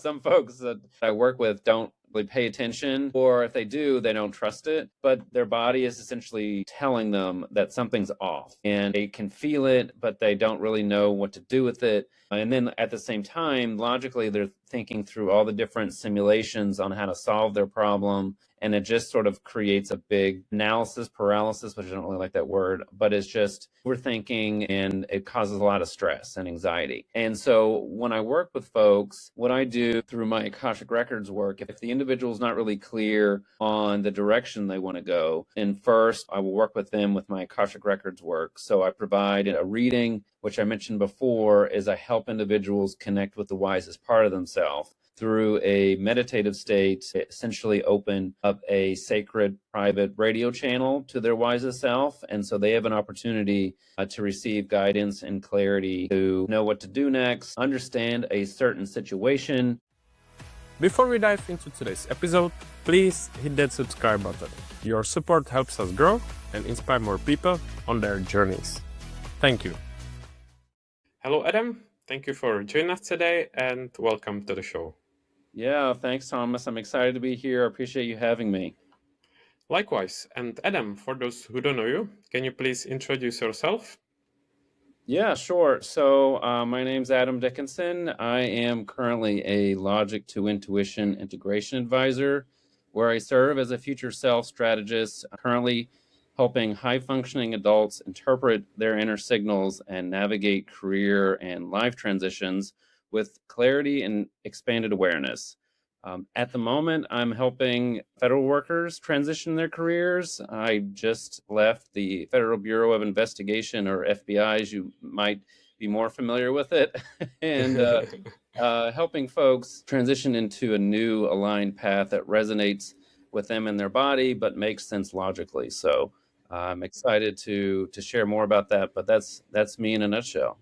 Some folks that I work with don't really pay attention, or if they do, they don't trust it. But their body is essentially telling them that something's off, and they can feel it, but they don't really know what to do with it. And then at the same time, logically, they're thinking through all the different simulations on how to solve their problem. And it just sort of creates a big analysis paralysis, which I don't really like that word, but it's just we're thinking, and it causes a lot of stress and anxiety. And so when I work with folks, what I do through my Akashic Records work, if the individual is not really clear on the direction they want to go, then first I will work with them with my Akashic Records work. So I provide a reading, which I mentioned before, is I help individuals connect with the wisest part of themselves through a meditative state, essentially open up a sacred private radio channel to their wisest self. And so they have an opportunity to receive guidance and clarity to know what to do next, understand a certain situation. Before we dive into today's episode, please hit that subscribe button. Your support helps us grow and inspire more people on their journeys. Thank you. Hello, Adam. Thank you for joining us today and welcome to the show. Yeah, thanks, Thomas. I'm excited to be here. I appreciate you having me. Likewise. And Adam, for those who don't know you, can you please introduce yourself? Yeah, sure. So my name's Adam Dickinson. I am currently a Logic to Intuition Integration Advisor, where I serve as a future self strategist, currently helping high-functioning adults interpret their inner signals and navigate career and life transitions with clarity and expanded awareness. At the moment, I'm helping federal workers transition their careers. I just left the Federal Bureau of Investigation, or FBI, as you might be more familiar with it, and helping folks transition into a new aligned path that resonates with them and their body, but makes sense logically. So I'm excited to share more about that, but that's me in a nutshell.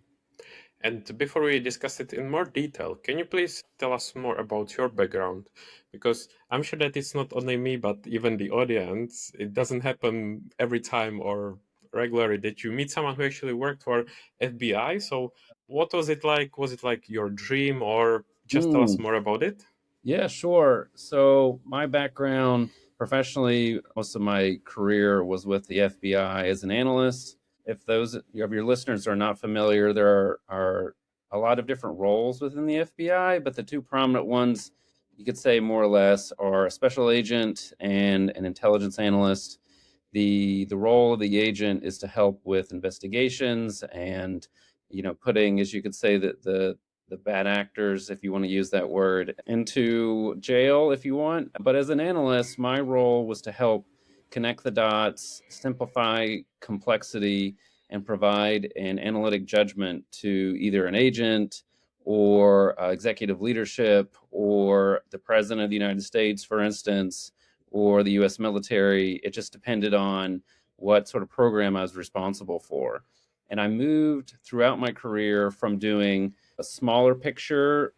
And before we discuss it in more detail, can you please tell us more about your background? Because I'm sure that it's not only me, but even the audience. It doesn't happen every time or regularly that you meet someone who actually worked for FBI. So what was it like? Was it like your dream, or just tell us more about it? Yeah, sure. So my background professionally, most of my career was with the FBI as an analyst. If those of your listeners are not familiar, there are a lot of different roles within the FBI, but the two prominent ones, you could say more or less, are a special agent and an intelligence analyst. The role of the agent is to help with investigations and, putting, as you could say, the bad actors, if you want to use that word, into jail if you want. But as an analyst, my role was to help connect the dots, simplify complexity, and provide an analytic judgment to either an agent or executive leadership or the president of the United States, for instance, or the U.S. military. It just depended on what sort of program I was responsible for. And I moved throughout my career from doing a smaller picture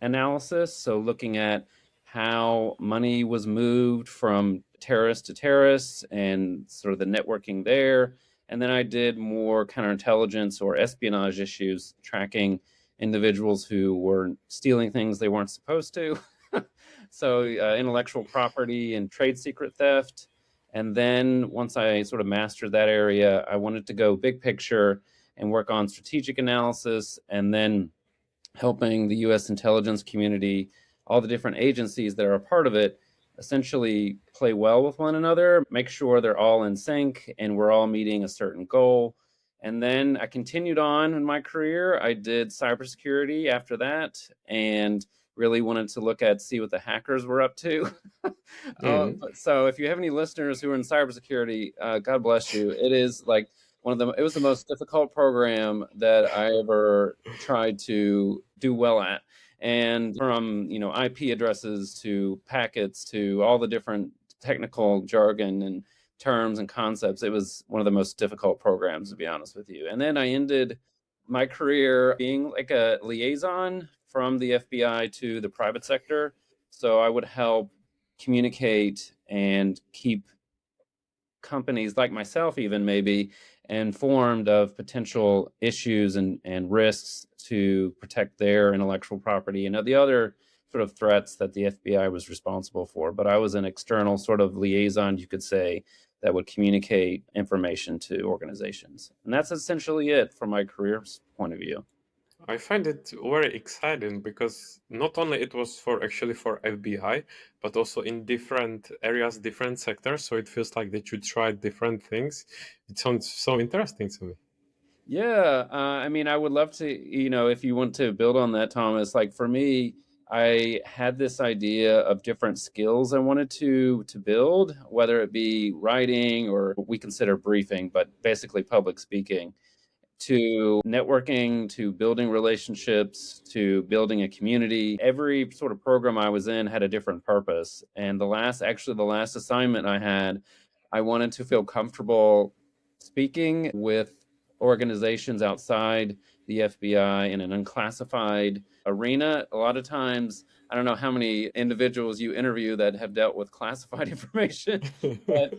analysis, so looking at how money was moved from terrorist to terrorists and sort of the networking there. And then I did more counterintelligence or espionage issues, tracking individuals who were stealing things they weren't supposed to. So intellectual property and trade secret theft. And then once I sort of mastered that area, I wanted to go big picture and work on strategic analysis, and then helping the U.S. intelligence community, all the different agencies that are a part of it, essentially play well with one another, make sure they're all in sync and we're all meeting a certain goal. And then I continued on in my career. I did cybersecurity after that and really wanted to see what the hackers were up to. So if you have any listeners who are in cybersecurity, God bless you. It is like it was the most difficult program that I ever tried to do well at. And from, IP addresses to packets to all the different technical jargon and terms and concepts, it was one of the most difficult programs, to be honest with you. And then I ended my career being like a liaison from the FBI to the private sector. So I would help communicate and keep companies like myself even maybe informed of potential issues and risks to protect their intellectual property and the other sort of threats that the FBI was responsible for. But I was an external sort of liaison, you could say, that would communicate information to organizations. And that's essentially it from my career point of view. I find it very exciting because not only it was for actually for FBI, but also in different areas, different sectors. So it feels like that you tried different things. It sounds so interesting to me. Yeah, I mean, I would love to, if you want to build on that, Thomas. Like for me, I had this idea of different skills I wanted to build, whether it be writing or what we consider briefing, but basically public speaking, to networking, to building relationships, to building a community. Every sort of program I was in had a different purpose. And the last assignment I had, I wanted to feel comfortable speaking with organizations outside the FBI in an unclassified arena. A lot of times, I don't know how many individuals you interview that have dealt with classified information, but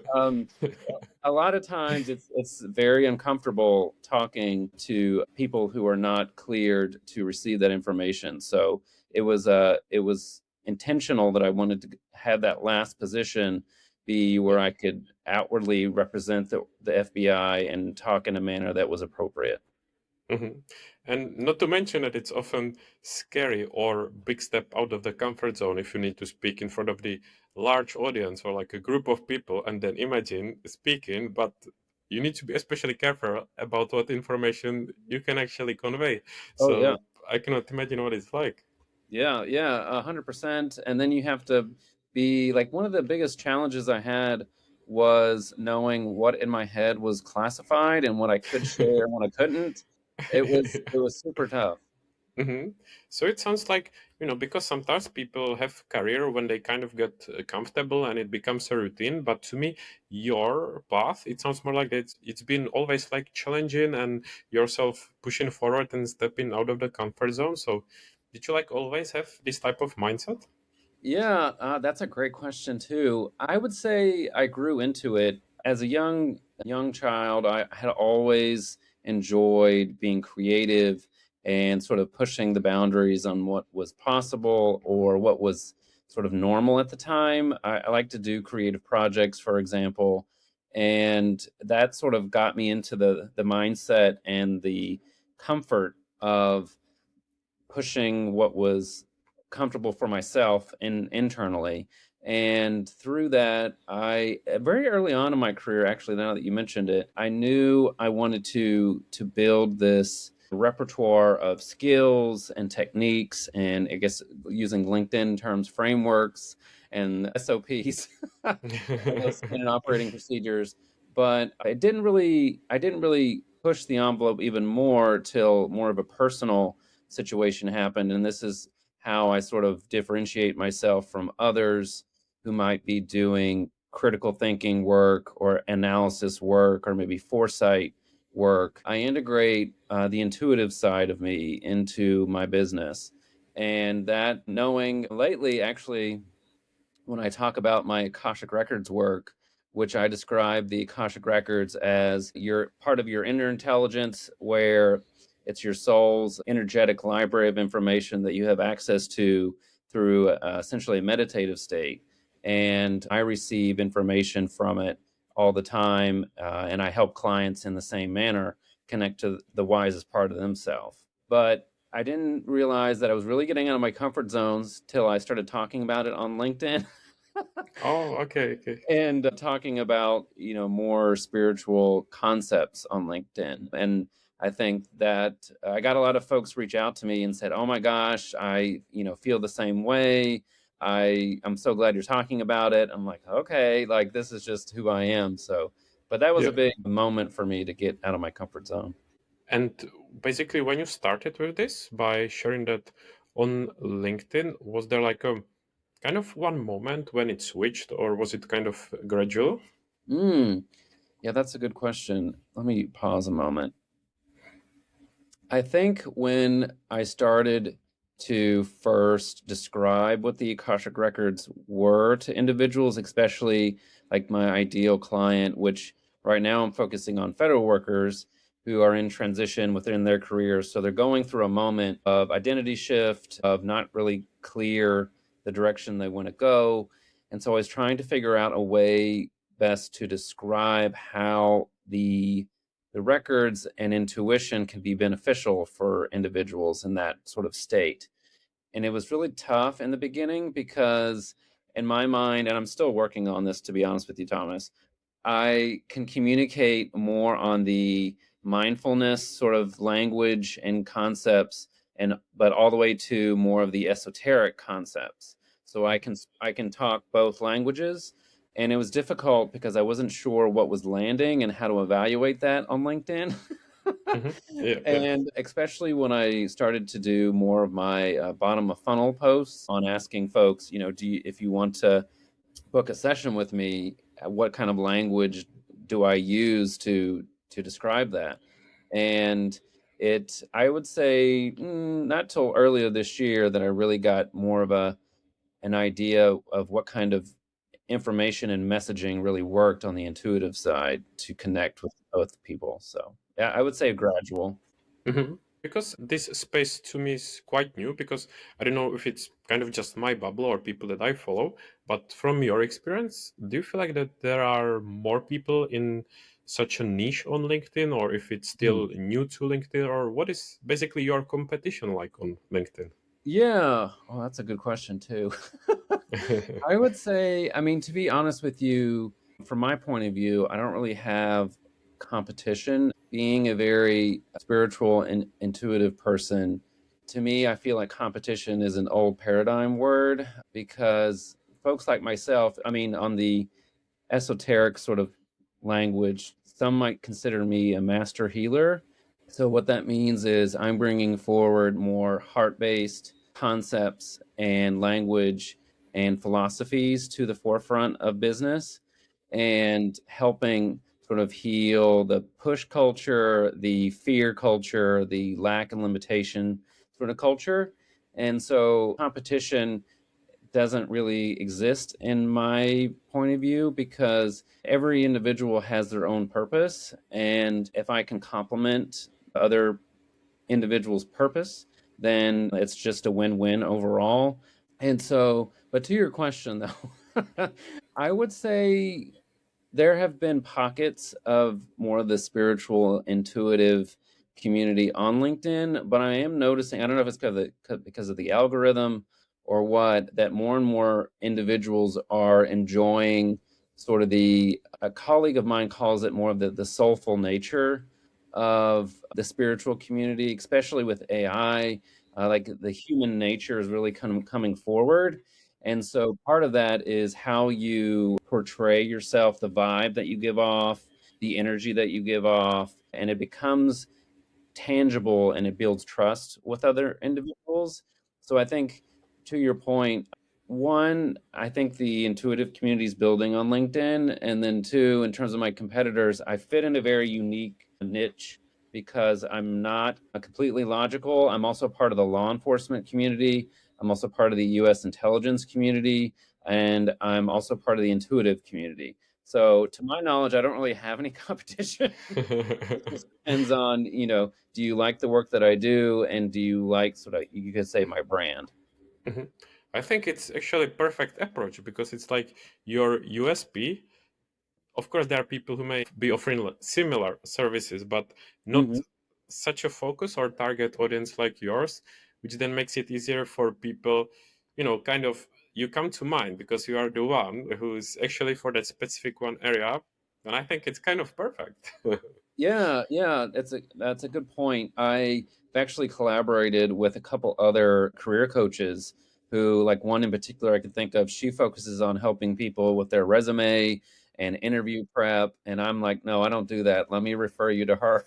a lot of times it's very uncomfortable talking to people who are not cleared to receive that information. So it was intentional that I wanted to have that last position be where I could outwardly represent the FBI and talk in a manner that was appropriate. Mhm. And not to mention that it's often scary or big step out of the comfort zone if you need to speak in front of the large audience or like a group of people and then imagine speaking, but you need to be especially careful about what information you can actually convey. Oh yeah. So I cannot imagine what it's like. Yeah, yeah, 100%. And then you have to be like one of the biggest challenges I had was knowing what in my head was classified and what I could share and what I couldn't. It was super tough. hmm So it sounds like, because sometimes people have career when they kind of get comfortable and it becomes a routine. But to me, your path, it sounds more like it's been always like challenging and yourself pushing forward and stepping out of the comfort zone. So did you like always have this type of mindset? Yeah, that's a great question too. I would say I grew into it as a young child. I had always enjoyed being creative and sort of pushing the boundaries on what was possible or what was sort of normal at the time. I like to do creative projects, for example, and that sort of got me into the mindset and the comfort of pushing what was comfortable for myself internally. And through that, I very early on in my career, actually, now that you mentioned it, I knew I wanted to build this repertoire of skills and techniques, and I guess using LinkedIn terms, frameworks and SOPs, those standard operating procedures. But I didn't really push the envelope even more till more of a personal situation happened. And this is how I sort of differentiate myself from others who might be doing critical thinking work or analysis work or maybe foresight work. I integrate the intuitive side of me into my business. And that knowing lately, actually, when I talk about my Akashic Records work, which I describe the Akashic Records as your part of your inner intelligence, where it's your soul's energetic library of information that you have access to through essentially a meditative state. And I receive information from it all the time, and I help clients in the same manner connect to the wisest part of themselves. But I didn't realize that I was really getting out of my comfort zones till I started talking about it on LinkedIn Oh, okay, okay. and talking about, more spiritual concepts on LinkedIn. And I think that I got a lot of folks reach out to me and said, "Oh my gosh, I, feel the same way. I'm so glad you're talking about it." I'm like, "Okay, like this is just who I am." So, but that was a Yeah. big moment for me to get out of my comfort zone. And basically, when you started with this by sharing that on LinkedIn, was there like a kind of one moment when it switched, or was it kind of gradual? Mm, yeah, that's a good question. Let me pause a moment. I think when I started to first describe what the Akashic Records were to individuals, especially like my ideal client, which right now I'm focusing on federal workers who are in transition within their careers. So they're going through a moment of identity shift, of not really clear the direction they want to go. And so I was trying to figure out a way best to describe how the records and intuition can be beneficial for individuals in that sort of state. And it was really tough in the beginning because in my mind, and I'm still working on this, to be honest with you, Thomas, I can communicate more on the mindfulness sort of language and concepts, and but all the way to more of the esoteric concepts. So I can talk both languages, and it was difficult because I wasn't sure what was landing and how to evaluate that on LinkedIn. Hmm. Yeah, yeah. And especially when I started to do more of my bottom of funnel posts on asking folks, if you want to book a session with me, what kind of language do I use to describe that? And I would say, not till earlier this year that I really got more of an idea of what kind of information and messaging really worked on the intuitive side to connect with both people. So yeah, I would say gradual. Mhm. Because this space to me is quite new, because I don't know if it's kind of just my bubble or people that I follow, but from your experience, do you feel like that there are more people in such a niche on LinkedIn, or if it's Hmm. still new to LinkedIn, or what is basically your competition like on LinkedIn? Yeah. Oh, that's a good question too. I would say, I mean, to be honest with you, from my point of view, I don't really have competition. Being a very spiritual and intuitive person, to me, I feel like competition is an old paradigm word because folks like myself, I mean, on the esoteric sort of language, some might consider me a master healer. So, what that means is I'm bringing forward more heart based concepts and language and philosophies to the forefront of business and helping sort of heal the push culture, the fear culture, the lack and limitation sort of culture. And so, competition doesn't really exist in my point of view because every individual has their own purpose. And if I can complement other individuals' purpose, then it's just a win win overall. And so, but to your question though, I would say there have been pockets of more of the spiritual, intuitive community on LinkedIn, but I am noticing, I don't know if it's because of the algorithm or what, that more and more individuals are enjoying sort of a colleague of mine calls it more of the soulful nature of the spiritual community, especially with AI. Like the human nature is really kind of coming forward, and so part of that is how you portray yourself, the vibe that you give off, the energy that you give off, and it becomes tangible and it builds trust with other individuals. So I think to your point, one, I think the intuitive community is building on LinkedIn. And then two, in terms of my competitors, I fit in a very unique niche because I'm not completely logical. I'm also part of the law enforcement community. I'm also part of the US intelligence community. And I'm also part of the intuitive community. So, to my knowledge, I don't really have any competition. It just depends on, do you like the work that I do and do you like sort of, you could say, my brand? Mhm. I think it's actually a perfect approach, because it's like your USP. Of course, there are people who may be offering similar services, but not Hmm. such a focus or target audience like yours, which then makes it easier for people, kind of, you come to mind because you are the one who's actually for that specific one area. And I think it's kind of perfect. Yeah, yeah, that's a good point. I've actually collaborated with a couple other career coaches who, like one in particular I could think of, she focuses on helping people with their resume and interview prep. And I'm like, no, I don't do that. Let me refer you to her.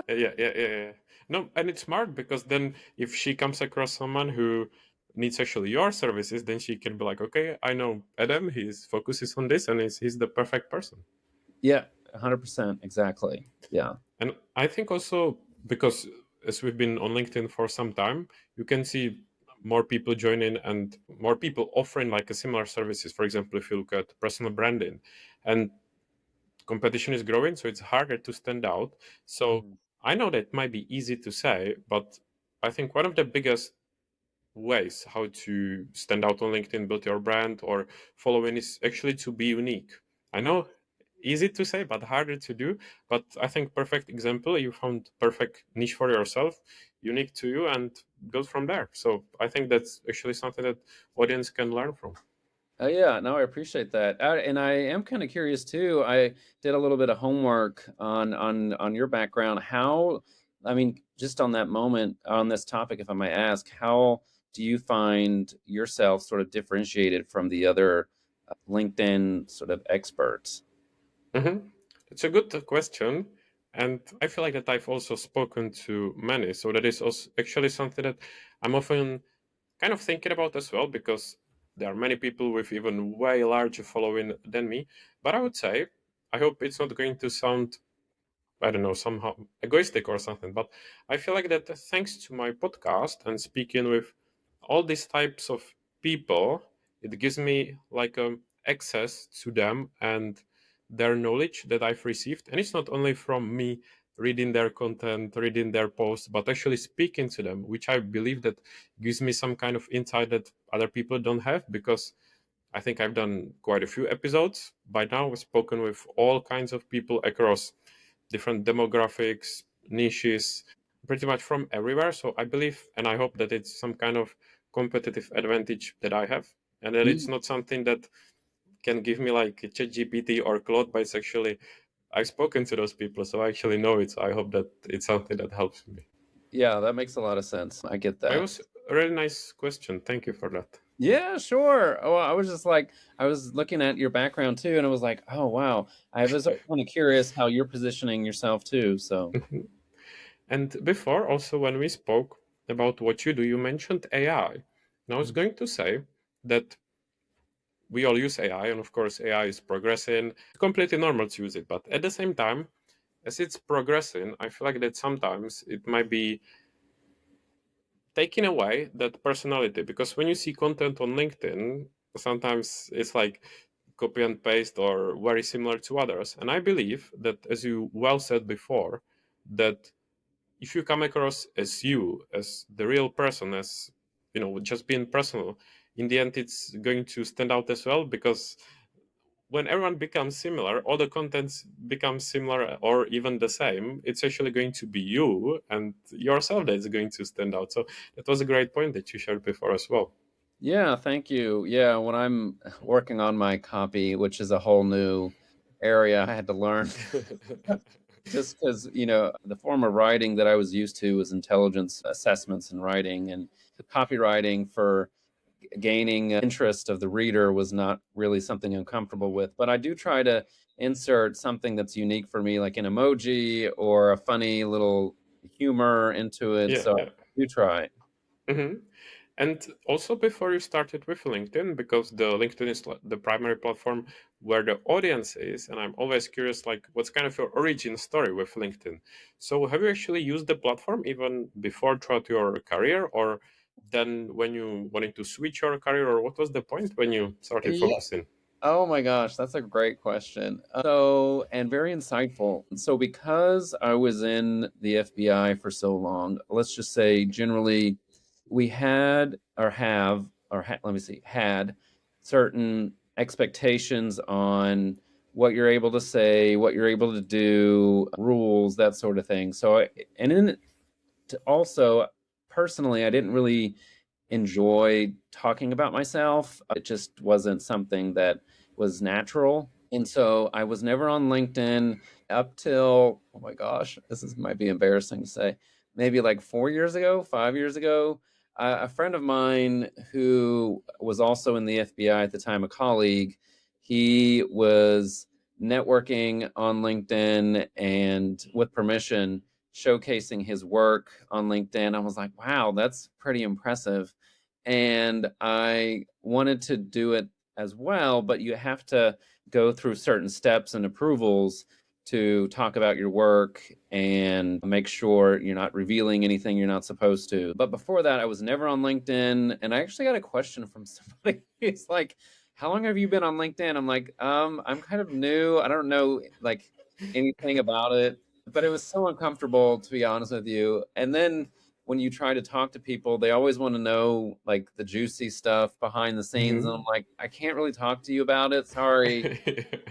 Yeah, yeah, yeah, yeah. No, and it's smart, because then if she comes across someone who needs actually your services, then she can be like, okay, I know Adam, his focus is on this, and he's the perfect person. Yeah, 100%. Exactly. Yeah. And I think also, because as we've been on LinkedIn for some time, you can see more people joining and more people offering like a similar services. For example, if you look at personal branding, and competition is growing, so it's harder to stand out. So Mhm. I know that might be easy to say, but I think one of the biggest ways how to stand out on LinkedIn, build your brand, or following is actually to be unique. I know easy to say but harder to do, but I think perfect example, you found perfect niche for yourself, unique to you, and build from there. So I think that's actually something that audience can learn from. Oh yeah, no, I appreciate that, and I am kind of curious too. I did a little bit of homework on your background. How, I mean, just on that moment on this topic, if I might ask, how do you find yourself sort of differentiated from the other LinkedIn sort of experts? Mm-hmm. It's a good question. And I feel like that I've also spoken to many. So that is also actually something that I'm often kind of thinking about as well, because there are many people with even way larger following than me. But I would say, I hope it's not going to sound, I don't know, somehow egoistic or something, but I feel like that thanks to my podcast and speaking with all these types of people, it gives me like access to them and their knowledge that I've received. And it's not only from me reading their content, reading their posts, but actually speaking to them, which I believe that gives me some kind of insight that other people don't have, because I think I've done quite a few episodes by now. I've spoken with all kinds of people across different demographics, niches, pretty much from everywhere. So I believe and I hope that it's some kind of competitive advantage that I have, and that it's not something that can give me like ChatGPT or Claude, but it's actually I've spoken to those people, so I actually know it. So I hope that it's something that helps me. Yeah, that makes a lot of sense. I get But it that. was a really nice question. Thank you for that. Yeah, sure. Oh, I was just like, I was looking at your background too, and I was like, oh wow. I was kind of curious how you're positioning yourself too. So. And before, also, when we spoke about what you do, you mentioned AI. And I was going to say that we all use AI, and of course, AI is progressing. It's completely normal to use it, but at the same time, as it's progressing, I feel like that sometimes it might be taking away that personality, because when you see content on LinkedIn, sometimes it's like copy and paste or very similar to others. And I believe that, as you well said before, that if you come across as you, as the real person, as just being personal, in the end it's going to stand out as well, because when everyone becomes similar, all the contents become similar or even the same, it's actually going to be you and yourself that's going to stand out. So that was a great point that you shared before as well. Yeah, thank you. Yeah, when I'm working on my copy, which is a whole new area I had to learn, just because, the form of writing that I was used to was intelligence assessments and writing, and the copywriting for gaining interest of the reader was not really something I'm comfortable with. But I do try to insert something that's unique for me, like an emoji or a funny little humor into it. Yeah, So I yeah. do try. hmm And also, before you started with LinkedIn, because the LinkedIn is the primary platform where the audience is, and I'm always curious, like, what's kind of your origin story with LinkedIn? So, have you actually used the platform even before throughout your career, or then when you wanted to switch your career, or what was the point when you started Yeah. focusing? Oh my gosh, that's a great question. So, and very insightful. So, because I was in the FBI for so long, let's just say generally we had or have, let me see, had certain expectations on what you're able to say, what you're able to do, rules, that sort of thing. So, and then also personally, I didn't really enjoy talking about myself. It just wasn't something that was natural. And so I was never on LinkedIn up till, oh my gosh, might be embarrassing to say, maybe like 4 years ago, 5 years ago. A friend of mine who was also in the FBI at the time, a colleague, he was networking on LinkedIn and with permission showcasing his work on LinkedIn. I was like, wow, that's pretty impressive. And I wanted to do it as well, but you have to go through certain steps and approvals to talk about your work and make sure you're not revealing anything you're not supposed to. But before that, I was never on LinkedIn. And I actually got a question from somebody. It's like, how long have you been on LinkedIn? I'm like, I'm kind of new. I don't know like anything about it, but it was so uncomfortable to be honest with you. And then when you try to talk to people, they always want to know like the juicy stuff behind the scenes. And I'm like, I can't really talk to you about it. Sorry.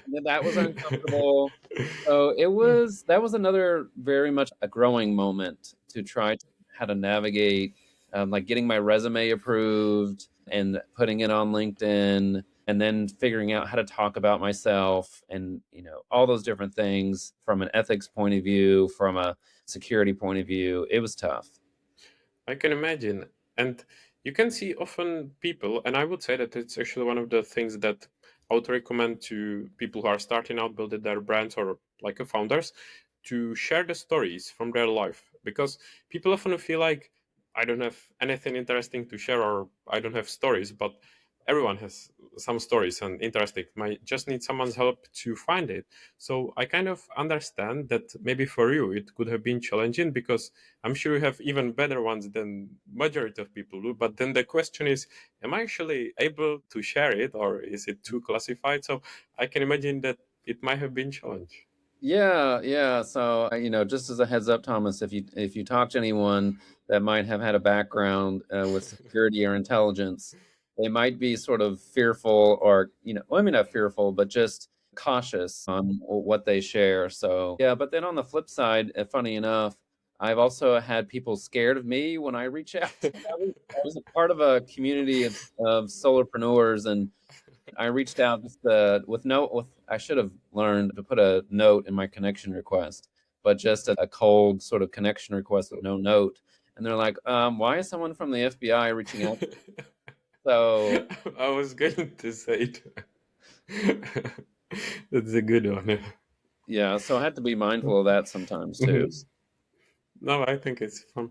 And that was uncomfortable. So that was another very much a growing moment to try to how to navigate like getting my resume approved and putting it on LinkedIn and then figuring out how to talk about myself and all those different things from an ethics point of view, from a security point of view. It was tough. I can imagine. And you can see often people, and I would say that it's actually one of the things that I would recommend to people who are starting out building their brands or like a founders to share the stories from their life, because people often feel like I don't have anything interesting to share or I don't have stories, but everyone has some stories and interesting might just need someone's help to find it. So I kind of understand that maybe for you it could have been challenging, because I'm sure you have even better ones than majority of people do. But then the question is, am I actually able to share it, or is it too classified? So I can imagine that it might have been challenge. Yeah, yeah. So, just as a heads up, Thomas, if you talk to anyone that might have had a background with security or intelligence, they might be sort of fearful, or well, I mean, not fearful, but just cautious on what they share. So, yeah. But then on the flip side, funny enough, I've also had people scared of me when I reach out. I was a part of a community of solopreneurs, and I reached out just with I should have learned to put a note in my connection request, but just a cold sort of connection request with no note. And they're like, why is someone from the FBI reaching out? So I was going to say it. That's a good one. yeah, so I had to be mindful of that sometimes too. Mhm. No, I think it's fun.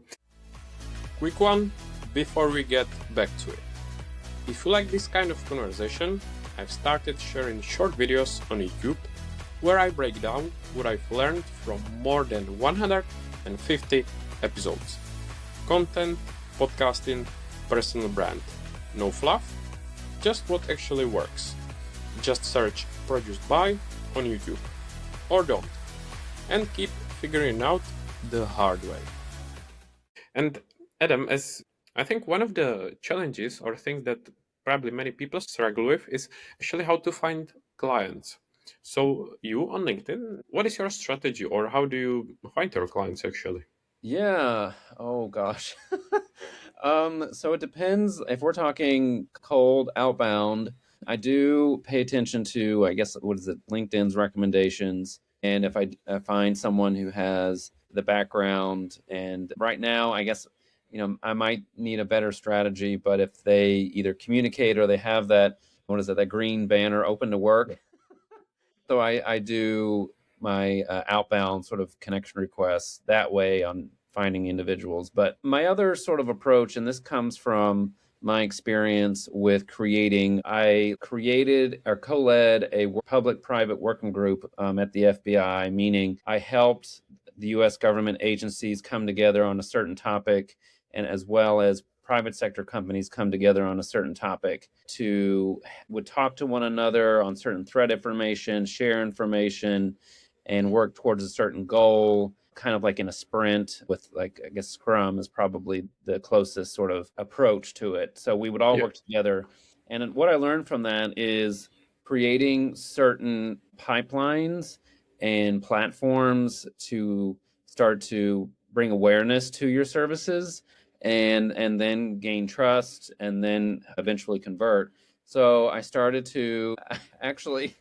Quick one before we get back to it. If you like this kind of conversation, I've started sharing short videos on YouTube where I break down what I've learned from more than 150 episodes. Content, podcasting, personal brand. No fluff, just what actually works. Just search produced by on YouTube. Or don't. And keep figuring out the hard way. And Adam, as I think one of the challenges or things that probably many people struggle with is actually how to find clients. So you on LinkedIn, what is your strategy or how do you find your clients actually? Yeah. Oh gosh. So it depends. If we're talking cold outbound, I do pay attention to, I guess, what is it, LinkedIn's recommendations. And if I find someone who has the background, and right now, I guess, I might need a better strategy, but if they either communicate or they have that, what is it, that green banner open to work, so I do my outbound sort of connection requests that way on finding individuals. But my other sort of approach, and this comes from my experience with I created or co-led a public-private working group at the FBI, meaning I helped the U.S. government agencies come together on a certain topic, and as well as private sector companies come together on a certain topic to would talk to one another on certain threat information, share information, and work towards a certain goal, kind of like in a sprint with, like, I guess Scrum is probably the closest sort of approach to it. So we would all Yeah. work together. And what I learned from that is creating certain pipelines and platforms to start to bring awareness to your services and then gain trust and then eventually convert. So I started to actually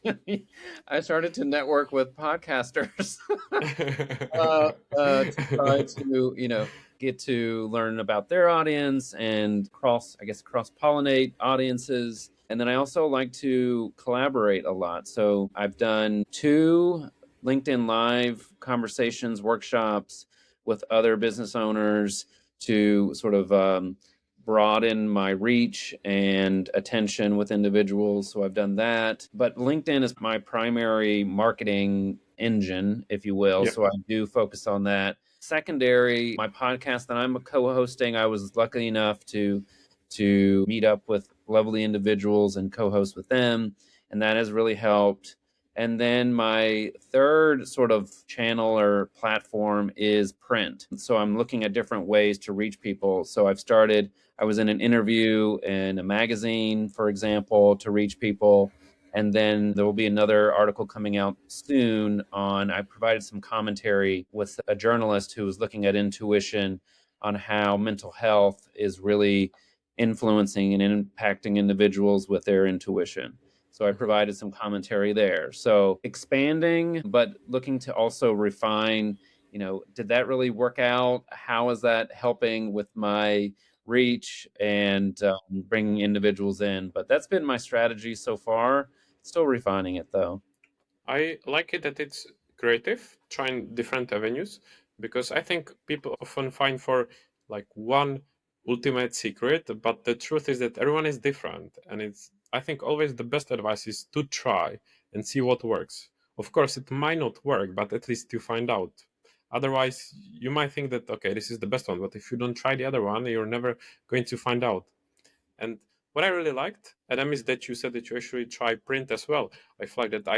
I started to network with podcasters to try to get to learn about their audience and cross pollinate audiences. And then I also like to collaborate a lot. So I've done 2 LinkedIn Live conversations, workshops with other business owners to sort of broaden my reach and attention with individuals. So I've done that. But LinkedIn is my primary marketing engine, if you will. Yeah. So I do focus on that. Secondary, my podcast that I'm co-hosting, I was lucky enough to meet up with lovely individuals and co-host with them, and that has really helped. And then my third sort of channel or platform is print. So I'm looking at different ways to reach people. So I was in an interview in a magazine, for example, to reach people. And then there will be another article coming out soon on, I provided some commentary with a journalist who was looking at intuition on how mental health is really influencing and impacting individuals with their intuition. So I provided some commentary there. So expanding, but looking to also refine, did that really work out? How is that helping with my reach and bringing individuals in? But that's been my strategy so far. Still refining it though. I like it that it's creative, trying different avenues, because I think people often find for like one ultimate secret, but the truth is that everyone is different. And I think always the best advice is to try and see what works. Of course, it might not work, but at least you find out. Otherwise, you might think that, okay, this is the best one, but if you don't try the other one, you're never going to find out. And what I really liked, Adam, is that you said that you actually try print as well. I feel like that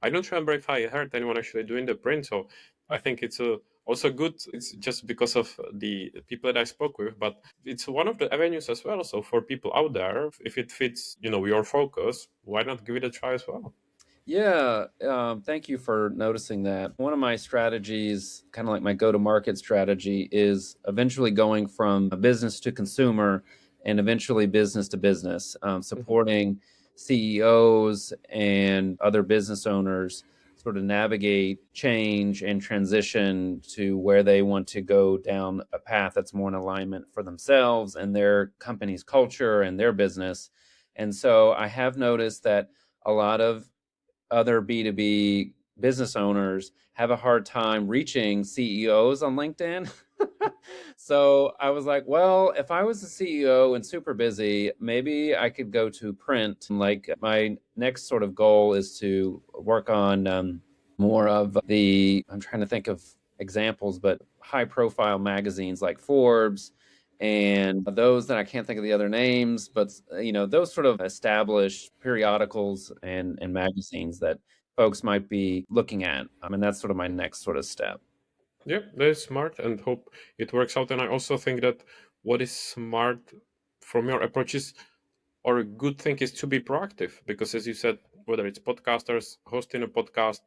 I don't remember if I heard anyone actually doing the print, so I think it's also good. It's just because of the people that I spoke with, but it's one of the avenues as well. So for people out there, if it fits, your focus, why not give it a try as well? Yeah, thank you for noticing that. One of my strategies, kind of like my go to market strategy, is eventually going from a business to consumer and eventually business to business, Mhm. supporting CEOs and other business owners sort of navigate change and transition to where they want to go down a path that's more in alignment for themselves and their company's culture and their business. And so I have noticed that a lot of other B2B business owners have a hard time reaching CEOs on LinkedIn. So I was like, well, if I was a CEO and super busy, maybe I could go to print. Like my next sort of goal is to work on more of I'm trying to think of examples, but high profile magazines like Forbes and those that I can't think of the other names, but those sort of established periodicals and magazines that folks might be looking at. And that's sort of my next sort of step. Yeah, that is smart and hope it works out. And I also think that what is smart from your approach is, or a good thing is to be proactive, because as you said, whether it's podcasters hosting a podcast,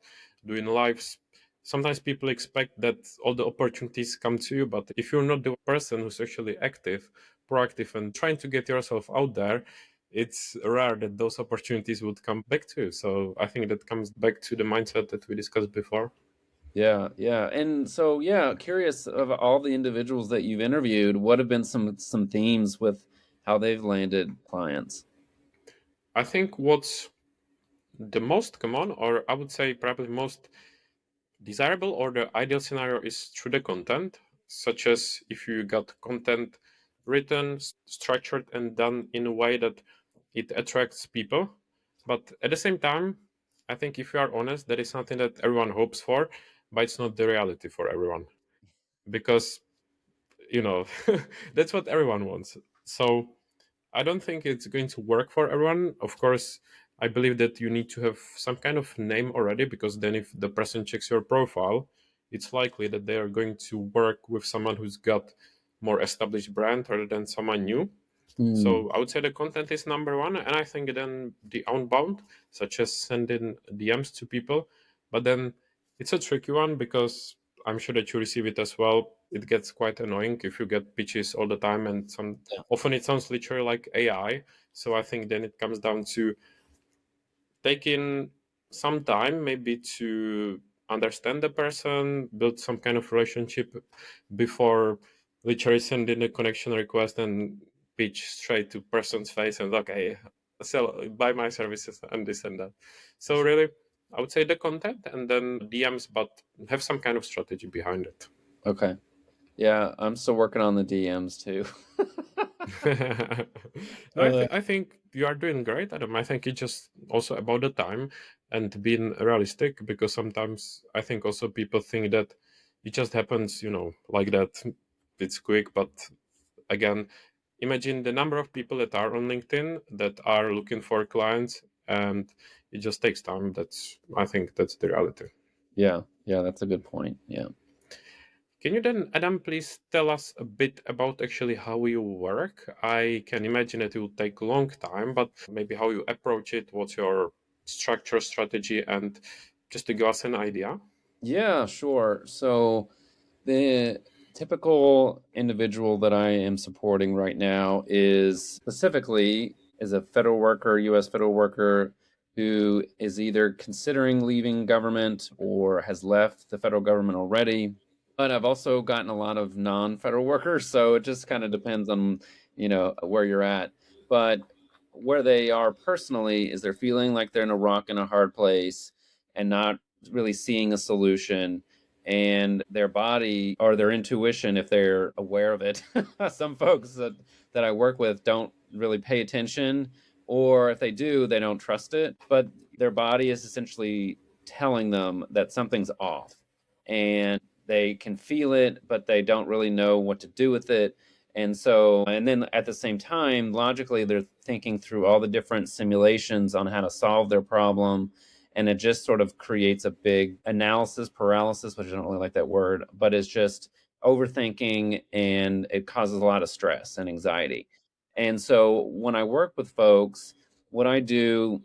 doing lives, sometimes people expect that all the opportunities come to you, but if you're not the person who's actually active, proactive, and trying to get yourself out there, it's rare that those opportunities would come back to you. So I think that comes back to the mindset that we discussed before. Yeah, yeah. And so yeah, curious of all the individuals that you've interviewed, what have been some themes with how they've landed clients? I think what's the most common, or I would say probably most desirable or the ideal scenario, is through the content, such as if you got content written, structured, and done in a way that it attracts people. But at the same time, I think if you are honest, that is something that everyone hopes for, but it's not the reality for everyone, because you know that's what everyone wants. So I don't think it's going to work for everyone. Of course, I believe that you need to have some kind of name already, because then if the person checks your profile, it's likely that they are going to work with someone who's got more established brand rather than someone new. Mm, So I would say the content is number one, and I think then the outbound, such as sending DMs to people. But then it's a tricky one, because I'm sure that you receive it as well. It gets quite annoying if you get pitches all the time, and yeah. often it sounds literally like AI. So I think then it comes down to taking some time maybe to understand the person, build some kind of relationship before literally sending a connection request and pitch straight to person's face and okay, sell, buy my services and this and that. So really, I would say the content and then DMs, but have some kind of strategy behind it. Okay. Yeah, I'm still working on the DMs too. No, Uh, I think you are doing great, Adam. I think it's just also about the time and being realistic, because sometimes I think also people think that it just happens, like that. It's quick, but again, imagine the number of people that are on LinkedIn that are looking for clients and it just takes time. I think that's the reality. Yeah, that's a good point. Yeah. Can you then, Adam, please tell us a bit about actually how you work? I can imagine it will take a long time, but maybe how you approach it, what's your structure, strategy, and just to give us an idea. Yeah, sure. So the typical individual that I am supporting right now is a federal worker, US federal worker who is either considering leaving government or has left the federal government already. But I've also gotten a lot of non-federal workers, so it just kind of depends on, where you're at. But where they are personally is they're feeling like they're in a rock and a hard place and not really seeing a solution, and their body or their intuition, if they're aware of it. Some folks that I work with don't really pay attention, or if they do, they don't trust it. But their body is essentially telling them that something's off, and they can feel it, but they don't really know what to do with it. And then at the same time, logically, they're thinking through all the different simulations on how to solve their problem. And it just sort of creates a big analysis paralysis, which I don't really like that word, but it's just overthinking, and it causes a lot of stress and anxiety. And so when I work with folks, what I do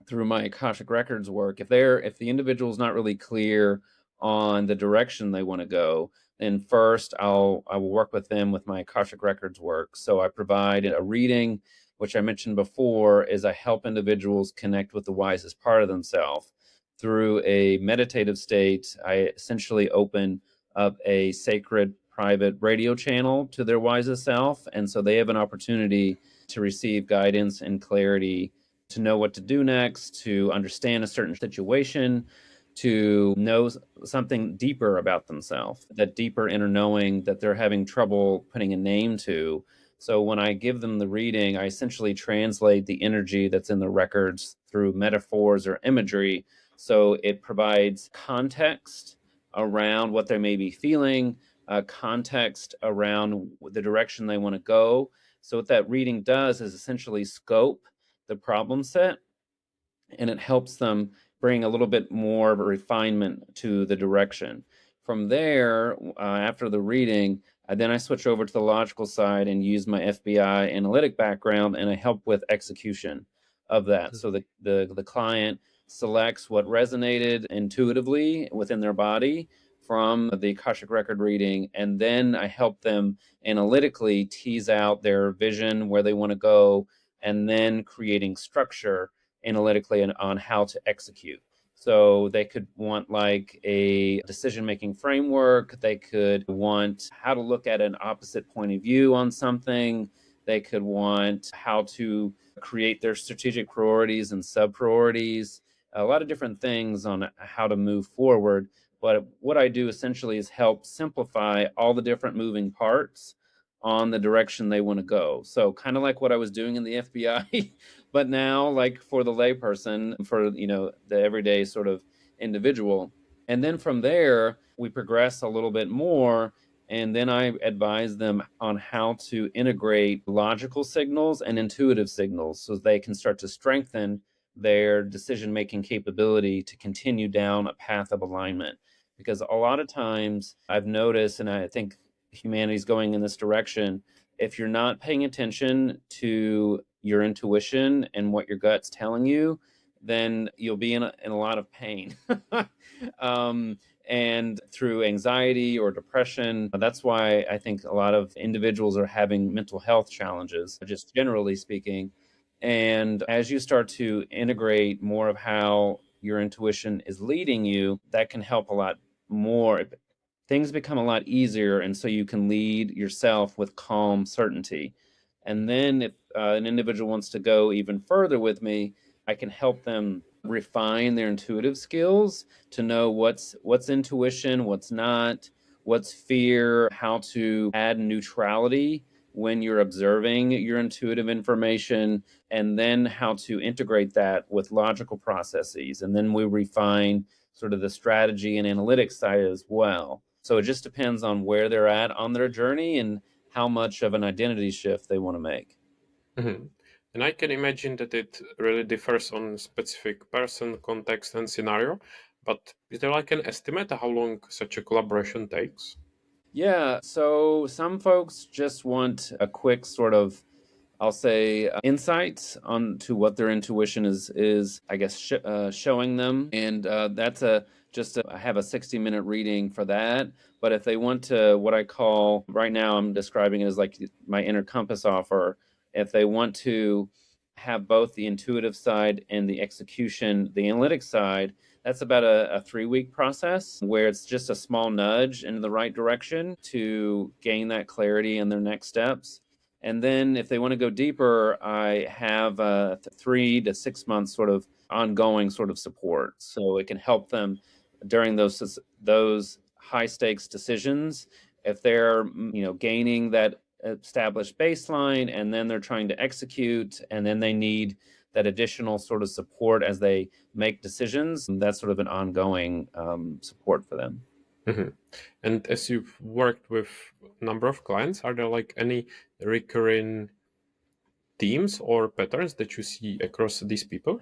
through my Akashic Records work, if the individual's not really clear on the direction they want to go, then first I will work with them with my Akashic Records work. So I provide a reading, which I mentioned before, is I help individuals connect with the wisest part of themselves through a meditative state. I essentially open up a sacred private radio channel to their wisest self, and so they have an opportunity to receive guidance and clarity, to know what to do next, to understand a certain situation, to know something deeper about themselves, that deeper inner knowing that they're having trouble putting a name to. So when I give them the reading, I essentially translate the energy that's in the records through metaphors or imagery. So it provides context around what they may be feeling, context around the direction they want to go. So what that reading does is essentially scope the problem set, and it helps them bring a little bit more of a refinement to the direction. From there, after the reading, then I switch over to the logical side and use my FBI analytic background, and I help with execution of that. So the client selects what resonated intuitively within their body from the Akashic record reading, and then I help them analytically tease out their vision, where they want to go, and then creating structure analytically on how to execute. So they could want like a decision making framework. They could want how to look at an opposite point of view on something. They could want how to create their strategic priorities and sub priorities, a lot of different things on how to move forward. But what I do essentially is help simplify all the different moving parts on the direction they want to go. So kind of like what I was doing in the FBI, but now like for the layperson, for the everyday sort of individual. And then from there, we progress a little bit more, and then I advise them on how to integrate logical signals and intuitive signals so they can start to strengthen their decision making capability to continue down a path of alignment. Because a lot of times I've noticed, and I think humanity's going in this direction, if you're not paying attention to your intuition and what your gut's telling you, then you'll be in a lot of pain. um, and through anxiety or depression. That's why I think a lot of individuals are having mental health challenges, just generally speaking. And as you start to integrate more of how your intuition is leading you, that can help a lot more. Things become a lot easier, and so you can lead yourself with calm certainty. And then if an individual wants to go even further with me, I can help them refine their intuitive skills to know what's intuition, what's not, what's fear, how to add neutrality when you're observing your intuitive information, and then how to integrate that with logical processes. And then we refine sort of the strategy and analytics side as well. So it just depends on where they're at on their journey and how much of an identity shift they want to make. Mhm. And I can imagine that it really differs on specific person, context, and scenario. But is there like an estimate how long such a collaboration takes? Yeah, so some folks just want a quick sort of, I'll say, insights onto what their intuition is I guess, showing them, and that's a just a, I have a 60-minute reading for that. But if they want to, what I call right now, I'm describing it as like my inner compass offer. If they want to have both the intuitive side and the execution, the analytic side, that's about a 3 week process where it's just a small nudge in the right direction to gain that clarity in their next steps. And then if they want to go deeper, I have a 3 to 6 months sort of ongoing sort of support. So it can help them during those high stakes decisions. If they're gaining that established baseline and then they're trying to execute and then they need that additional sort of support as they make decisions, that's sort of an ongoing support for them. Mhm. And as you've worked with a number of clients, are there like any recurring themes or patterns that you see across these people?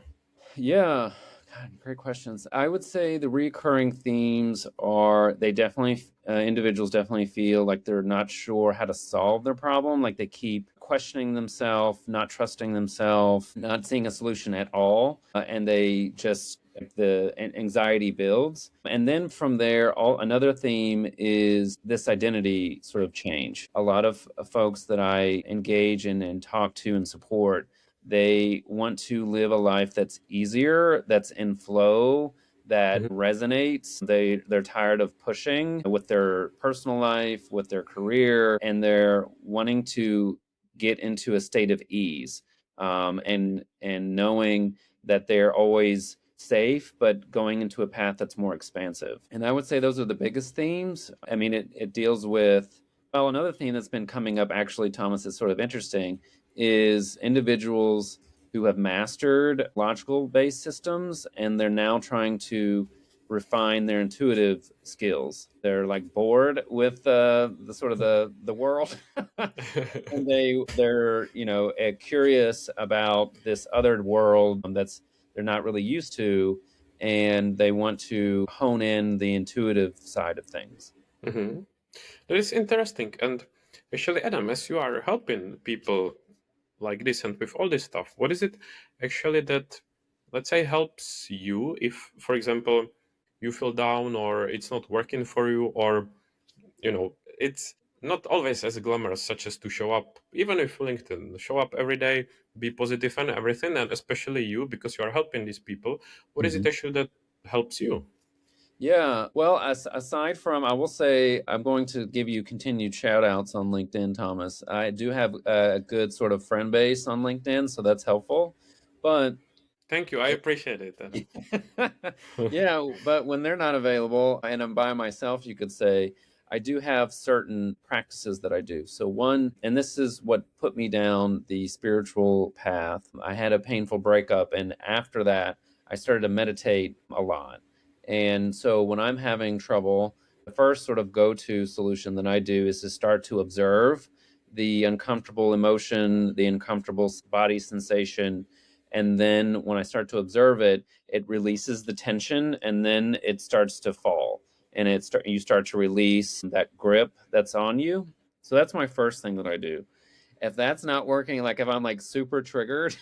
Yeah, God, great questions. I would say the recurring themes are they definitely, individuals definitely feel like they're not sure how to solve their problem. Like they keep questioning themselves, not trusting themselves, not seeing a solution at all. And they just, like, the anxiety builds. And then from there, another theme is this identity sort of change. A lot of folks that I engage in and talk to and support, they want to live a life that's easier, that's in flow, that Mhm. resonates. They're tired of pushing with their personal life, with their career, and they're wanting to get into a state of ease, and knowing that they're always safe, but going into a path that's more expansive. And I would say those are the biggest themes. I mean, it deals with, well, another theme that's been coming up actually, Thomas, is sort of interesting, is individuals who have mastered logical based systems and they're now trying to refine their intuitive skills. They're like bored with the sort of the world, and they're curious about this other world that's they're not really used to, and they want to hone in the intuitive side of things. Mhm. That is interesting. And actually, Adam, as you are helping people like this and with all this stuff, what is it actually that, let's say, helps you if, for example, you feel down or it's not working for you, or, it's not always as glamorous, such as to show up, even with LinkedIn, show up every day, be positive and everything, and especially you, because you are helping these people. What is it Mhm. actually that helps you? Yeah. Well, aside from, I will say, I'm going to give you continued shout outs on LinkedIn, Thomas. I do have a good sort of friend base on LinkedIn, so that's helpful. But Thank you. I appreciate it, Adam. yeah, but when they're not available and I'm by myself, you could say, I do have certain practices that I do. So, one, and this is what put me down the spiritual path. I had a painful breakup, and after that, I started to meditate a lot. And so, when I'm having trouble, the first sort of go to solution that I do is to start to observe the uncomfortable emotion, the uncomfortable body sensation. And then when I start to observe it, it releases the tension and then it starts to fall, and you start to release that grip that's on you. So that's my first thing that I do. If that's not working, like if I'm like super triggered,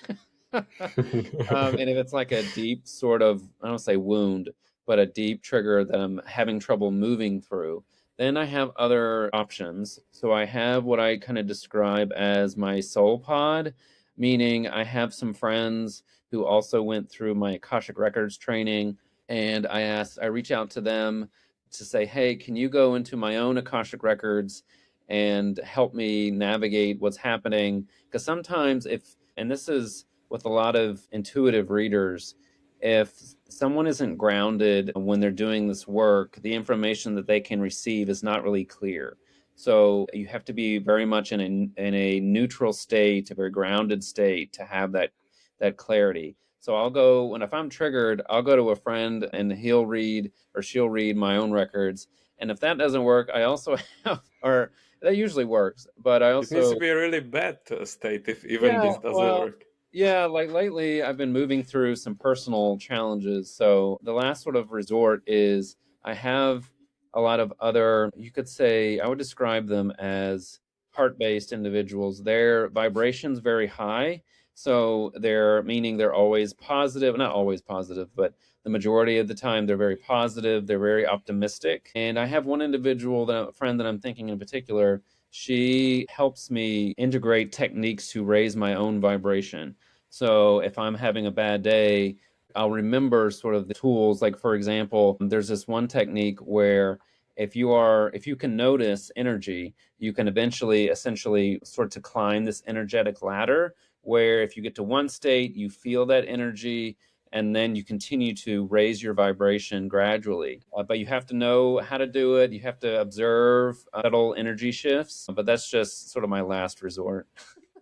and if it's like a deep sort of, I don't say wound, but a deep trigger that I'm having trouble moving through, then I have other options. So I have what I kind of describe as my soul pod, meaning I have some friends who also went through my Akashic Records training, and I reach out to them to say, hey, can you go into my own Akashic Records and help me navigate what's happening? Because sometimes, and this is with a lot of intuitive readers, if someone isn't grounded when they're doing this work, the information that they can receive is not really clear. So you have to be very much in a neutral state, a very grounded state to have that clarity. So I'll go, and if I'm triggered, I'll go to a friend and he'll read or she'll read my own records. And if that doesn't work, I also have, or that usually works, but I It needs to also, be a really bad state if even yeah, this doesn't well, work. Yeah, like lately, I've been moving through some personal challenges. So the last sort of resort is I have a lot of other, you could say, I would describe them as heart-based individuals. Their vibration's very high. So they're meaning they're always positive, not always positive, but the majority of the time they're very positive, they're very optimistic. And I have one individual that a friend that I'm thinking in particular, she helps me integrate techniques to raise my own vibration. So if I'm having a bad day, I'll remember sort of the tools. Like for example, there's this one technique where if you can notice energy, you can eventually essentially sort to climb this energetic ladder where if you get to one state, you feel that energy and then you continue to raise your vibration gradually. But you have to know how to do it. You have to observe subtle energy shifts. But that's just sort of my last resort.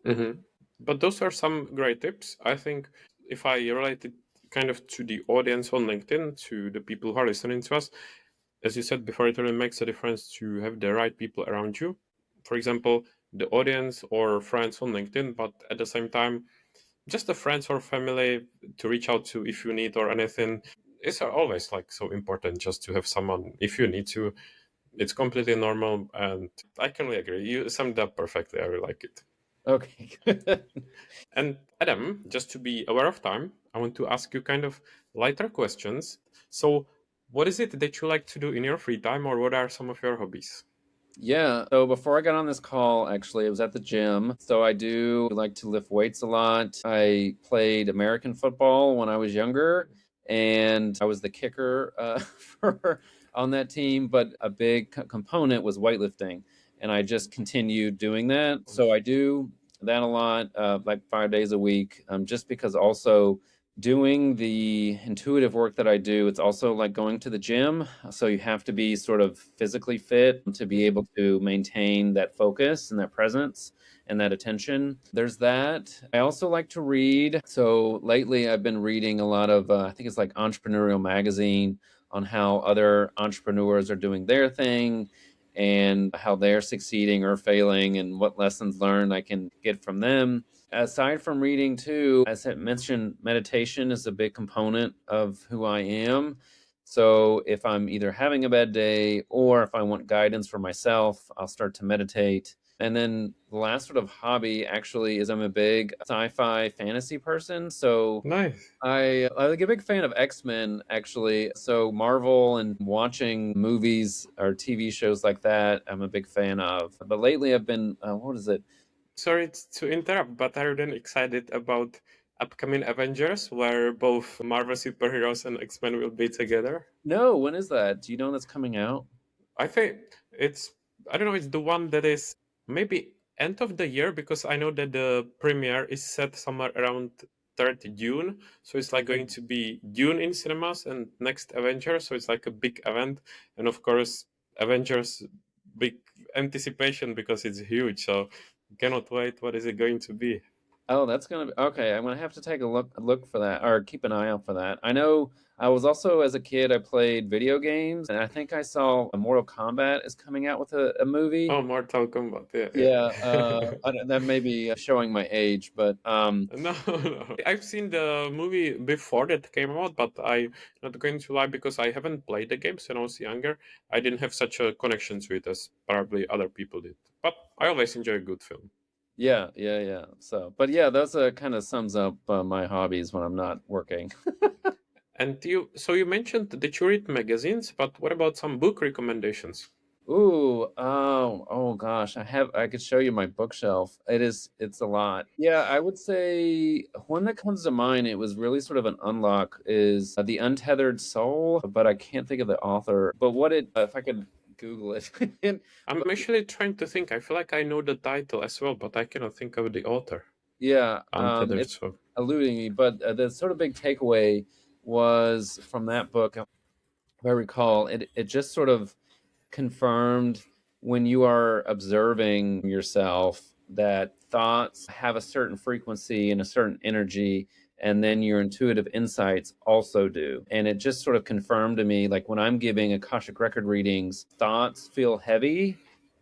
Hmm. But those are some great tips. I think if I relate it kind of to the audience on LinkedIn, to the people who are listening to us, as you said before, it really makes a difference to have the right people around you. For example, the audience or friends on LinkedIn, but at the same time, just the friends or family to reach out to if you need or anything. It's always like so important just to have someone if you need to. It's completely normal, and I can really agree. You summed up perfectly. I really like it. Okay, good. And Adam, just to be aware of time, I want to ask you kind of lighter questions. So, what is it that you like to do in your free time, or what are some of your hobbies? Yeah. So before I got on this call, actually, I was at the gym. So I do like to lift weights a lot. I played American football when I was younger, and I was the kicker for on that team. But a big component was weightlifting, and I just continued doing that. So I do that a lot, like 5 days a week, just because also doing the intuitive work that I do, it's also like going to the gym. So you have to be sort of physically fit to be able to maintain that focus and that presence and that attention. There's that. I also like to read. So lately I've been reading a lot of, I think it's like Entrepreneurial Magazine on how other entrepreneurs are doing their thing and how they're succeeding or failing and what lessons learned I can get from them. Aside from reading too, as I mentioned, meditation is a big component of who I am. So if I'm either having a bad day or if I want guidance for myself, I'll start to meditate. And then the last sort of hobby actually is I'm a big sci-fi fantasy person. So Nice. I like a big fan of X-Men actually. So Marvel and watching movies or TV shows like that, I'm a big fan of. But lately I've been what is it? Sorry to interrupt, but are you then excited about upcoming Avengers, where both Marvel superheroes and X Men will be together? No, when is that? Do you know when that's coming out? I think it's I don't know, it's the one that is maybe end of the year because I know that the premiere is set somewhere around 30 June. So it's like going to be June in cinemas and next Avengers. So it's like a big event. And of course, Avengers big anticipation because it's huge. So cannot wait. What is it going to be? Oh, that's gonna be okay. I'm gonna have to take a look for that or keep an eye out for that. I know I was also as a kid I played video games and I think I saw a Mortal Kombat is coming out with a movie. Oh, Mortal Kombat. Yeah, Yeah, yeah. that may be showing my age, but No, no. I've seen the movie before that came out, but I'm not going to lie because I haven't played the games when I was younger. I didn't have such a connection to it as probably other people did. But I always enjoy a good film. yeah, yeah, yeah. So, but yeah, those kind of sums up my hobbies when I'm not working. And so you mentioned that you read magazines, but what about some book recommendations? Ooh, oh gosh, I could show you my bookshelf. It's a lot. Yeah, I would say one that comes to mind, it was really sort of an unlock is The Untethered Soul, but I can't think of the author. But what it, if I could Google it. I'm But actually trying to think. I feel like I know the title as well, but I cannot think of the author. yeah, Untethered it's Soul. eluding me, but the sort of big takeaway was from that book, if I recall, it just sort of confirmed when you are observing yourself that thoughts have a certain frequency and a certain energy and then your intuitive insights also do, and it just sort of confirmed to me like when I'm giving akashic record readings thoughts feel heavy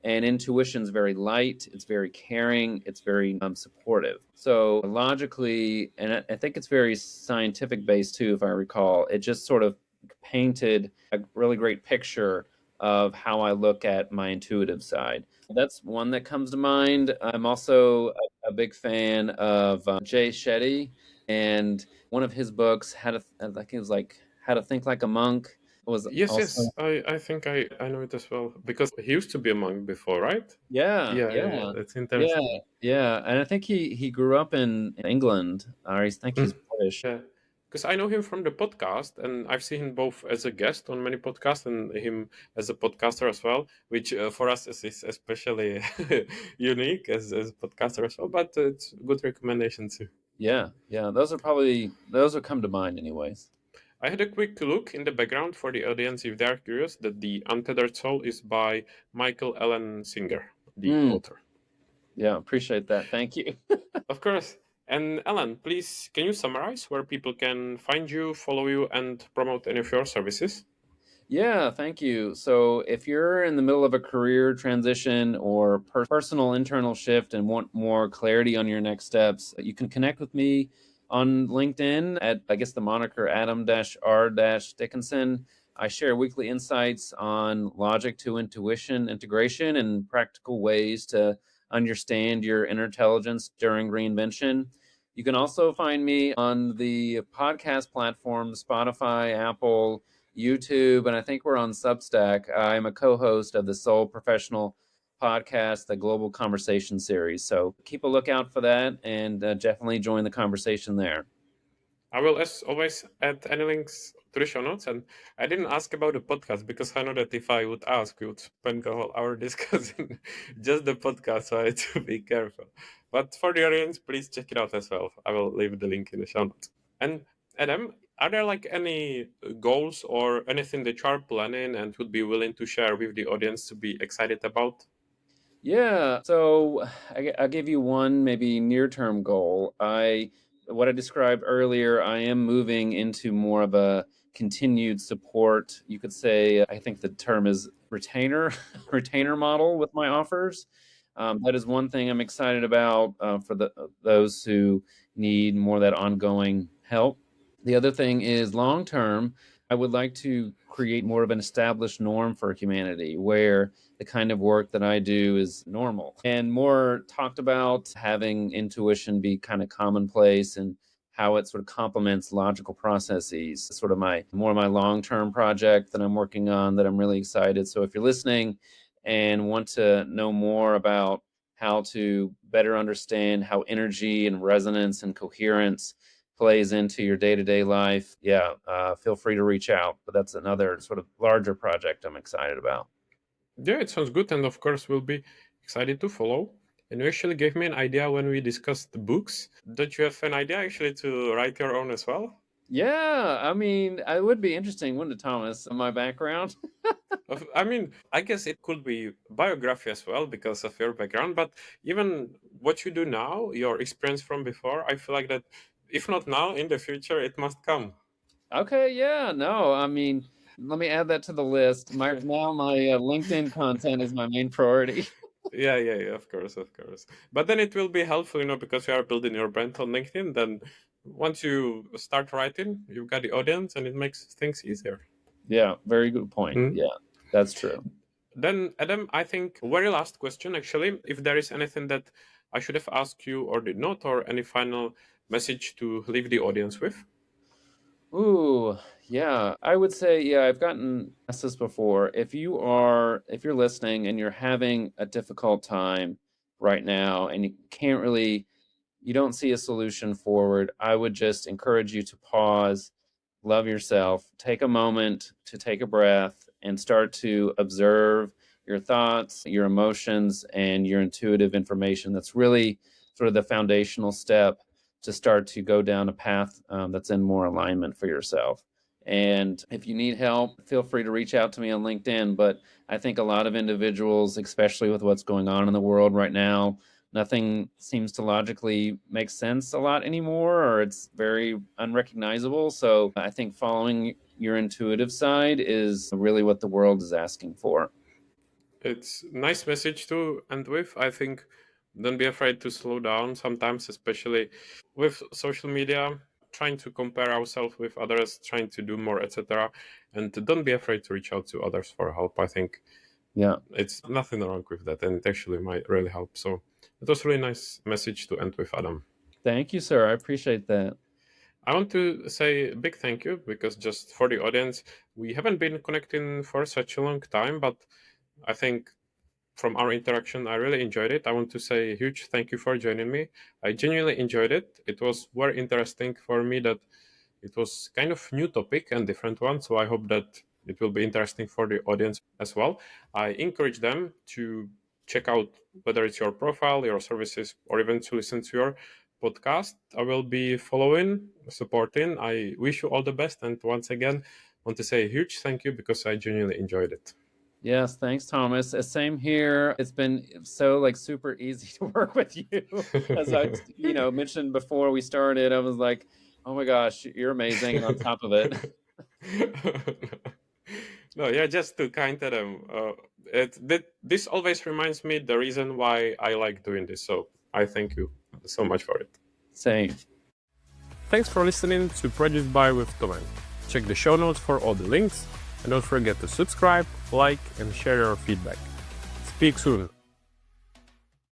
And intuition's very light, it's very caring, it's very supportive. So logically, and I think it's very scientific based too, if I recall, it just sort of painted a really great picture of how I look at my intuitive side. That's one that comes to mind. I'm also a big fan of Jay Shetty, and one of his books, I think it was like How to Think Like a Monk, was Yes, also. yes, I think I know it as well because he used to be a monk before, right? Yeah, Yeah, yeah, that's yeah, interesting. yeah. And I think he grew up in England, or I think he's Mm. British. Yeah, because I know him from the podcast, and I've seen him both as a guest on many podcasts and him as a podcaster as well, which for us is especially unique as a podcaster as well. But it's a good recommendation too. Yeah, yeah. Those would come to mind, anyways. I had a quick look in the background for the audience if they are curious that the Untethered Soul is by Michael Allen Singer, the Mm, author. yeah, appreciate that. Thank you. Of course. And Alan, please, can you summarize where people can find you, follow you, and promote any of your services? Yeah, thank you. So, if you're in the middle of a career transition or personal internal shift and want more clarity on your next steps, you can connect with me on LinkedIn at, I guess, the moniker Adam-R-Dickinson. I share weekly insights on logic to intuition integration and practical ways to understand your inner intelligence during reinvention. You can also find me on the podcast platform Spotify, Apple, YouTube, and I think we're on Substack. I'm a co host of the Soul Professional podcast, the Global Conversation Series. So keep a lookout for that and definitely join the conversation there. I will, as always, add any links to the show notes. And I didn't ask about the podcast because I know that if I would ask, we would spend the whole hour discussing just the podcast. So I had to be careful. But for the audience, please check it out as well. I will leave the link in the show notes. And Adam, are there like any goals or anything that you are planning and would be willing to share with the audience to be excited about? Yeah, so I'll give you one maybe near-term goal. What I described earlier, I am moving into more of a continued support. You could say, I think the term is retainer, retainer model with my offers. That is one thing I'm excited about for those who need more of that ongoing help. The other thing is long term, I would like to create more of an established norm for humanity where the kind of work that I do is normal and more talked about, having intuition be kind of commonplace and how it sort of complements logical processes. Sort of my long-term project that I'm working on that I'm really excited. So if you're listening and want to know more about how to better understand how energy and resonance and coherence plays into your day-to-day life, yeah, feel free to reach out. But that's another sort of larger project I'm excited about. Yeah, it sounds good, and of course, we'll be excited to follow. And you actually gave me an idea when we discussed the books. Don't you have an idea actually to write your own as well? Yeah, I mean, it would be interesting, wouldn't it, Thomas? My background. I mean, I guess it could be biography as well because of your background, but even what you do now, your experience from before, I feel like that if not now, in the future, it must come. Okay, yeah, no, I mean, let me add that to the list. My LinkedIn content is my main priority. Yeah, of course, of course. But then it will be helpful, because you are building your brand on LinkedIn. Then once you start writing, you've got the audience, and it makes things easier. Yeah, very good point. Mm. Yeah, that's true. Then, Adam, I think very last question actually, if there is anything that I should have asked you or did not, or any final message to leave the audience with. Ooh, yeah. I would say, yeah, I've gotten asked this before. If you're listening and you're having a difficult time right now and you don't see a solution forward, I would just encourage you to pause, love yourself, take a moment to take a breath and start to observe your thoughts, your emotions, and your intuitive information. That's really sort of the foundational step to start to go down a path that's in more alignment for yourself. And if you need help, feel free to reach out to me on LinkedIn. But I think a lot of individuals, especially with what's going on in the world right now, nothing seems to logically make sense a lot anymore, or it's very unrecognizable. So I think following your intuitive side is really what the world is asking for. It's a nice message to end with. I think don't be afraid to slow down sometimes, especially with social media, trying to compare ourselves with others, trying to do more, etc. And don't be afraid to reach out to others for help. I think Yeah. it's nothing wrong with that, and it actually might really help. So it was a really nice message to end with, Adam. Thank you, sir. I appreciate that. I want to say a big thank you because just for the audience, we haven't been connecting for such a long time, but I think from our interaction, I really enjoyed it. I want to say a huge thank you for joining me. I genuinely enjoyed it. It was very interesting for me that it was kind of new topic and different one. So I hope that it will be interesting for the audience as well. I encourage them to check out whether it's your profile, your services, or even to listen to your podcast. I will be following, supporting. I wish you all the best. And once again, want to say a huge thank you because I genuinely enjoyed it. Yes, thanks, Thomas. Same here. It's been so like super easy to work with you. As I, mentioned before we started, I was like, oh my gosh, you're amazing. And on top of it, No, yeah, just to kind of them. This always reminds me the reason why I like doing this. So I thank you so much for it. same. Thanks for listening to Produced by with Tomen. Check the show notes for all the links, and don't forget to subscribe, like, and share your feedback. Speak soon.